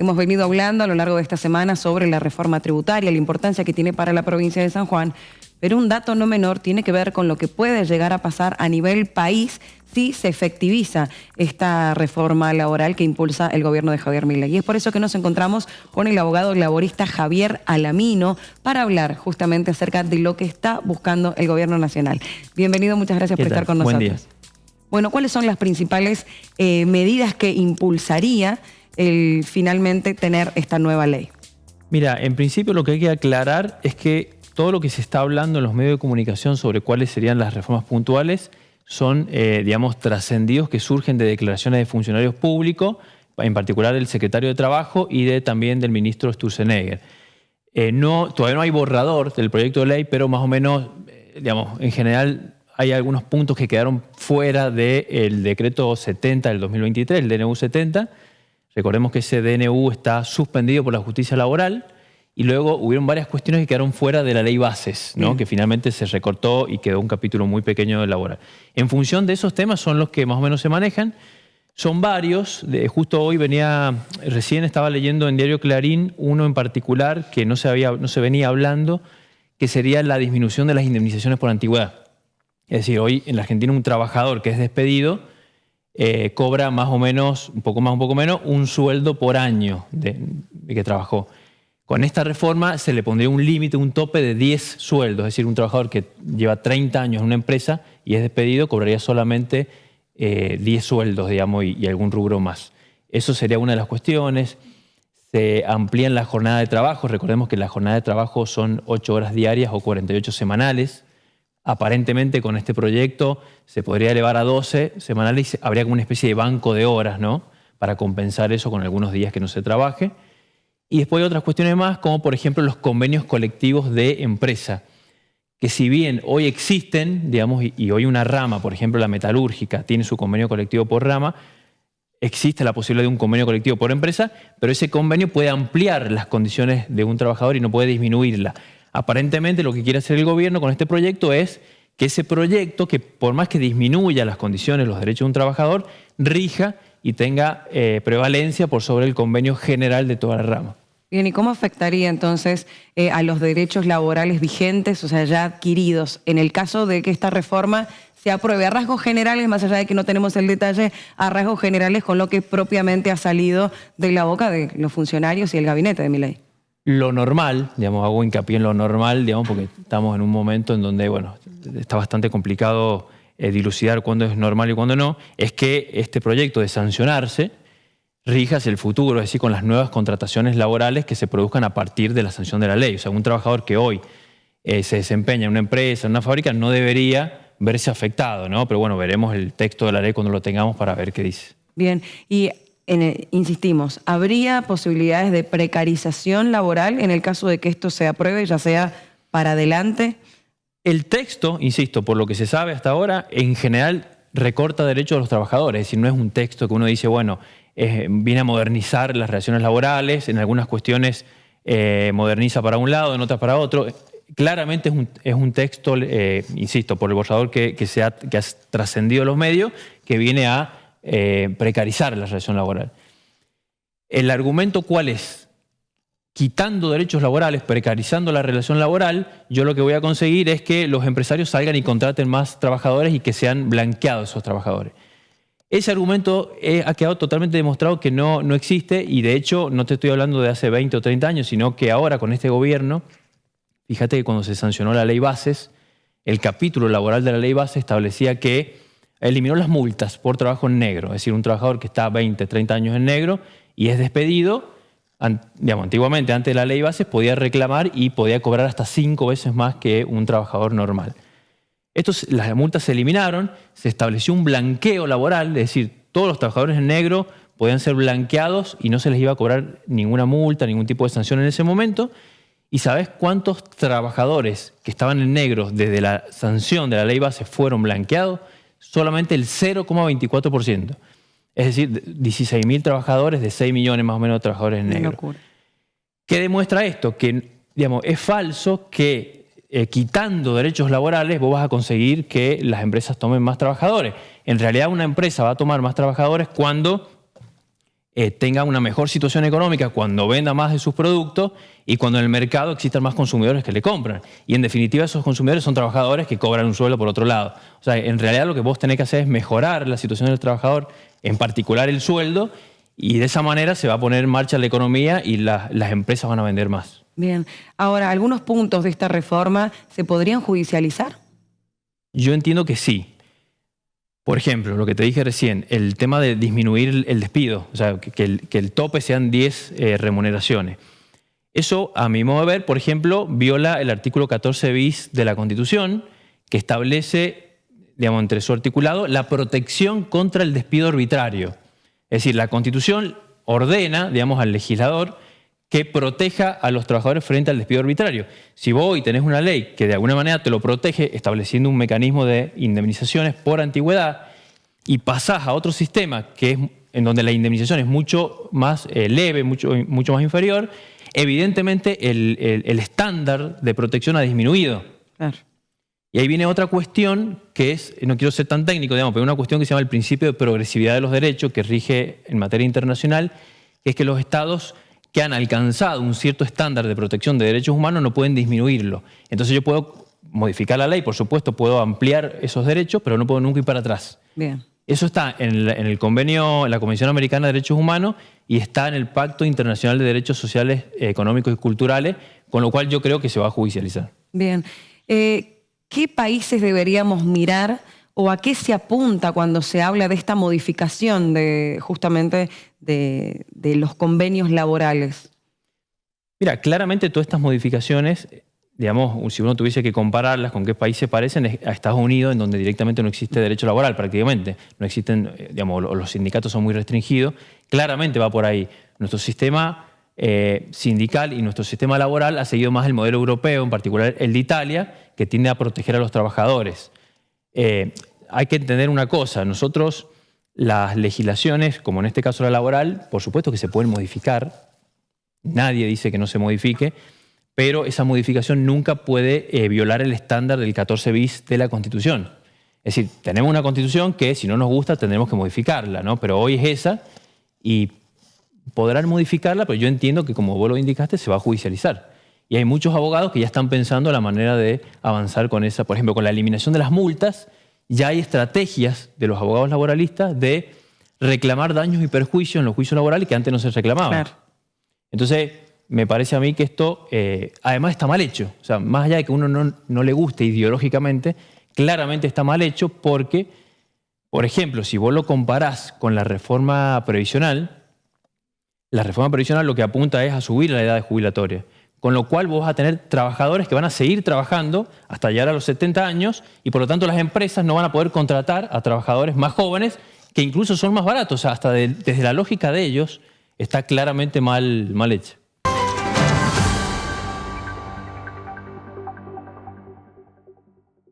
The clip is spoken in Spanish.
Hemos venido hablando a lo largo de esta semana sobre la reforma tributaria, la importancia que tiene para la provincia de San Juan, pero un dato no menor tiene que ver con lo que puede llegar a pasar a nivel país si se efectiviza esta reforma laboral que impulsa el gobierno de Javier Milei. Y es por eso que nos encontramos con el abogado laborista Javier Alamino para hablar justamente acerca de lo que está buscando el gobierno nacional. Bienvenido, muchas gracias por estar con nosotros. Buen día. Bueno, ¿cuáles son las principales medidas que impulsaría el finalmente tener esta nueva ley? Mira, en principio lo que hay que aclarar es que todo lo que se está hablando en los medios de comunicación sobre cuáles serían las reformas puntuales son, digamos, trascendidos que surgen de declaraciones de funcionarios públicos, en particular del secretario de Trabajo y también del ministro Sturzenegger. Todavía no hay borrador del proyecto de ley, pero más o menos, digamos, en general hay algunos puntos que quedaron fuera del decreto 70 del 2023, el DNU 70. Recordemos que ese DNU está suspendido por la justicia laboral y luego hubieron varias cuestiones que quedaron fuera de la ley bases, ¿no? Que finalmente se recortó y quedó un capítulo muy pequeño de laboral. En función de esos temas son los que más o menos se manejan. Son varios. Justo hoy recién estaba leyendo en Diario Clarín uno en particular que no se venía hablando, que sería la disminución de las indemnizaciones por antigüedad. Es decir, hoy en la Argentina un trabajador que es despedido cobra más o menos, un poco más, un poco menos, un sueldo por año de que trabajó. Con esta reforma se le pondría un límite, un tope de 10 sueldos. Es decir, un trabajador que lleva 30 años en una empresa y es despedido cobraría solamente 10 sueldos, digamos, y algún rubro más. Eso sería una de las cuestiones. Se amplían la jornada de trabajo. Recordemos que la jornada de trabajo son 8 horas diarias o 48 semanales. Aparentemente con este proyecto se podría elevar a 12 semanales y habría como una especie de banco de horas, ¿no? Para compensar eso con algunos días que no se trabaje. Y después hay otras cuestiones más, como por ejemplo los convenios colectivos de empresa, que si bien hoy existen, digamos, y hoy una rama, por ejemplo la metalúrgica, tiene su convenio colectivo por rama, existe la posibilidad de un convenio colectivo por empresa, pero ese convenio puede ampliar las condiciones de un trabajador y no puede disminuirla. Aparentemente lo que quiere hacer el gobierno con este proyecto es que ese proyecto, que por más que disminuya las condiciones, los derechos de un trabajador, rija y tenga prevalencia por sobre el convenio general de toda la rama. Bien, ¿y cómo afectaría entonces a los derechos laborales vigentes, o sea, ya adquiridos, en el caso de que esta reforma se apruebe a rasgos generales, más allá de que no tenemos el detalle, a rasgos generales con lo que propiamente ha salido de la boca de los funcionarios y el gabinete de Milei? Lo normal, digamos, hago hincapié en lo normal, digamos, porque estamos en un momento en donde, bueno, está bastante complicado dilucidar cuándo es normal y cuándo no, es que este proyecto de sancionarse rija hacia el futuro, es decir, con las nuevas contrataciones laborales que se produzcan a partir de la sanción de la ley. O sea, un trabajador que hoy se desempeña en una empresa, en una fábrica, no debería verse afectado, ¿no? Pero bueno, veremos el texto de la ley cuando lo tengamos para ver qué dice. Bien, y insistimos, ¿habría posibilidades de precarización laboral en el caso de que esto se apruebe, ya sea para adelante? El texto, insisto, por lo que se sabe hasta ahora, en general recorta derechos de los trabajadores. Es decir, no es un texto que uno dice, bueno, viene a modernizar las relaciones laborales, en algunas cuestiones moderniza para un lado, en otras para otro. Claramente es un texto, insisto, por el borrador que ha trascendido los medios, que viene a precarizar la relación laboral. ¿El argumento cuál es? Quitando derechos laborales, precarizando la relación laboral, yo lo que voy a conseguir es que los empresarios salgan y contraten más trabajadores y que sean blanqueados esos trabajadores. Ese argumento ha quedado totalmente demostrado que no existe y de hecho no te estoy hablando de hace 20 o 30 años, sino que ahora con este gobierno, fíjate que cuando se sancionó la ley bases, el capítulo laboral de la ley bases establecía que eliminó las multas por trabajo en negro, es decir, un trabajador que está 20, 30 años en negro y es despedido, digamos, antiguamente, antes de la ley bases, podía reclamar y podía cobrar hasta 5 veces más que un trabajador normal. Las multas se eliminaron, se estableció un blanqueo laboral, es decir, todos los trabajadores en negro podían ser blanqueados y no se les iba a cobrar ninguna multa, ningún tipo de sanción en ese momento. ¿Y sabes cuántos trabajadores que estaban en negro desde la sanción de la ley base fueron blanqueados? Solamente el 0,24%. Es decir, 16.000 trabajadores de 6 millones más o menos de trabajadores en negro. Locura. ¿Qué demuestra esto? Que, digamos, es falso que quitando derechos laborales vos vas a conseguir que las empresas tomen más trabajadores. En realidad una empresa va a tomar más trabajadores cuando tenga una mejor situación económica cuando venda más de sus productos y cuando en el mercado existan más consumidores que le compran. Y en definitiva esos consumidores son trabajadores que cobran un sueldo por otro lado. O sea, en realidad lo que vos tenés que hacer es mejorar la situación del trabajador, en particular el sueldo, y de esa manera se va a poner en marcha la economía y las empresas van a vender más. Bien. Ahora, ¿algunos puntos de esta reforma se podrían judicializar? Yo entiendo que sí. Por ejemplo, lo que te dije recién, el tema de disminuir el despido, o sea, que el tope sean 10 remuneraciones. Eso, a mi modo de ver, por ejemplo, viola el artículo 14 bis de la Constitución, que establece, digamos, entre su articulado, la protección contra el despido arbitrario. Es decir, la Constitución ordena, digamos, al legislador que proteja a los trabajadores frente al despido arbitrario. Si vos hoy tenés una ley que de alguna manera te lo protege estableciendo un mecanismo de indemnizaciones por antigüedad y pasás a otro sistema que es en donde la indemnización es mucho más leve, mucho más inferior, evidentemente el estándar de protección ha disminuido. Claro. Y ahí viene otra cuestión que es, no quiero ser tan técnico, digamos, pero una cuestión que se llama el principio de progresividad de los derechos que rige en materia internacional, que es que los estados que han alcanzado un cierto estándar de protección de derechos humanos no pueden disminuirlo. Entonces yo puedo modificar la ley, por supuesto, puedo ampliar esos derechos, pero no puedo nunca ir para atrás. Bien. Eso está en el convenio, en la Convención Americana de Derechos Humanos y está en el Pacto Internacional de Derechos Sociales, Económicos y Culturales, con lo cual yo creo que se va a judicializar. Bien. ¿Qué países deberíamos mirar o a qué se apunta cuando se habla de esta modificación justamente de los convenios laborales? Mira, claramente todas estas modificaciones, digamos, si uno tuviese que compararlas con qué países se parecen, es a Estados Unidos, en donde directamente no existe derecho laboral prácticamente. No existen, digamos, los sindicatos son muy restringidos. Claramente va por ahí. Nuestro sistema sindical y nuestro sistema laboral ha seguido más el modelo europeo, en particular el de Italia, que tiende a proteger a los trabajadores. Hay que entender una cosa, nosotros las legislaciones, como en este caso la laboral, por supuesto que se pueden modificar, nadie dice que no se modifique, pero esa modificación nunca puede violar el estándar del 14 bis de la Constitución. Es decir, tenemos una Constitución que si no nos gusta tendremos que modificarla, ¿no? Pero hoy es esa y podrán modificarla, pero yo entiendo que como vos lo indicaste se va a judicializar. Y hay muchos abogados que ya están pensando la manera de avanzar con esa, por ejemplo, con la eliminación de las multas. Ya hay estrategias de los abogados laboralistas de reclamar daños y perjuicios en los juicios laborales que antes no se reclamaban. Claro. Entonces, me parece a mí que esto además está mal hecho. O sea, más allá de que uno no le guste ideológicamente, claramente está mal hecho porque, por ejemplo, si vos lo comparás con la reforma previsional lo que apunta es a subir la edad jubilatoria. Con lo cual vos vas a tener trabajadores que van a seguir trabajando hasta llegar a los 70 años y por lo tanto las empresas no van a poder contratar a trabajadores más jóvenes que incluso son más baratos. O sea, hasta desde la lógica de ellos está claramente mal hecha.